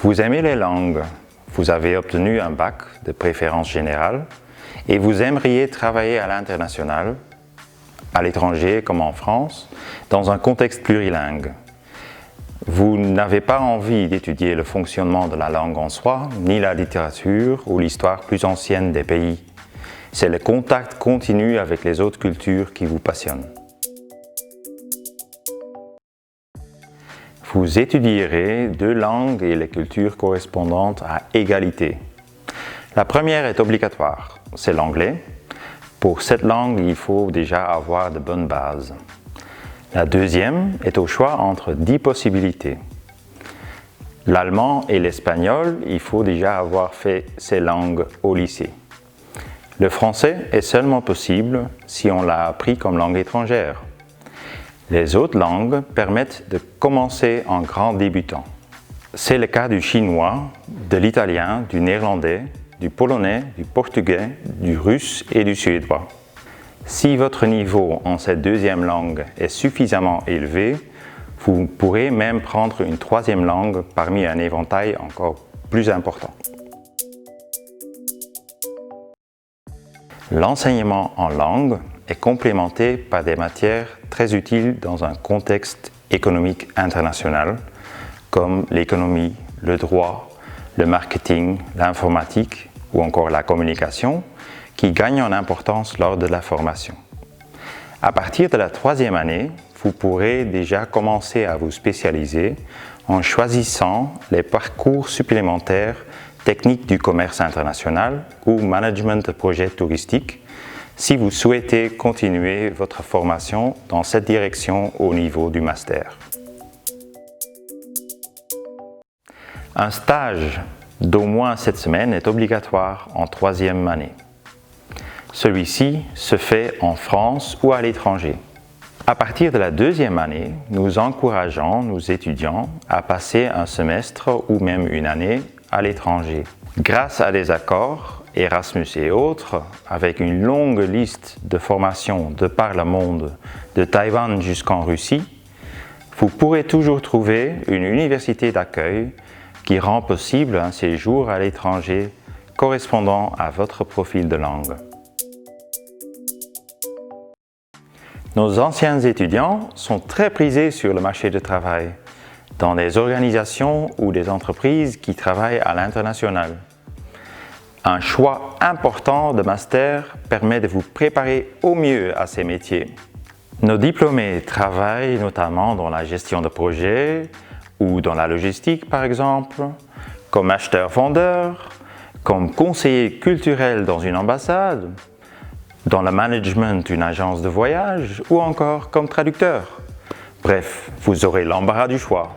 Vous aimez les langues, vous avez obtenu un bac de préférence générale et vous aimeriez travailler à l'international, à l'étranger comme en France, dans un contexte plurilingue. Vous n'avez pas envie d'étudier le fonctionnement de la langue en soi, ni la littérature ou l'histoire plus ancienne des pays. C'est le contact continu avec les autres cultures qui vous passionne. Vous étudierez 2 langues et les cultures correspondantes à égalité. La première est obligatoire, c'est l'anglais. Pour cette langue, il faut déjà avoir de bonnes bases. La deuxième est au choix entre 10 possibilités. L'allemand et l'espagnol, il faut déjà avoir fait ces langues au lycée. Le français est seulement possible si on l'a appris comme langue étrangère. Les autres langues permettent de commencer en grand débutant. C'est le cas du chinois, de l'italien, du néerlandais, du polonais, du portugais, du russe et du suédois. Si votre niveau en cette deuxième langue est suffisamment élevé, vous pourrez même prendre une troisième langue parmi un éventail encore plus important. L'enseignement en langue est complémenté par des matières très utiles dans un contexte économique international, comme l'économie, le droit, le marketing, l'informatique ou encore la communication, qui gagnent en importance lors de la formation. À partir de la 3e année, vous pourrez déjà commencer à vous spécialiser en choisissant les parcours supplémentaires techniques du commerce international ou management de projets touristiques si vous souhaitez continuer votre formation dans cette direction au niveau du master. Un stage d'au moins 7 semaines est obligatoire en 3e année. Celui-ci se fait en France ou à l'étranger. À partir de la 2e année, nous encourageons nos étudiants à passer un semestre ou même une année à l'étranger. Grâce à des accords Erasmus et autres, avec une longue liste de formations de par le monde, de Taïwan jusqu'en Russie, vous pourrez toujours trouver une université d'accueil qui rend possible un séjour à l'étranger correspondant à votre profil de langue. Nos anciens étudiants sont très prisés sur le marché du travail, dans des organisations ou des entreprises qui travaillent à l'international. Un choix important de master permet de vous préparer au mieux à ces métiers. Nos diplômés travaillent notamment dans la gestion de projets ou dans la logistique par exemple, comme acheteur-vendeur, comme conseiller culturel dans une ambassade, dans le management d'une agence de voyage ou encore comme traducteur. Bref, vous aurez l'embarras du choix.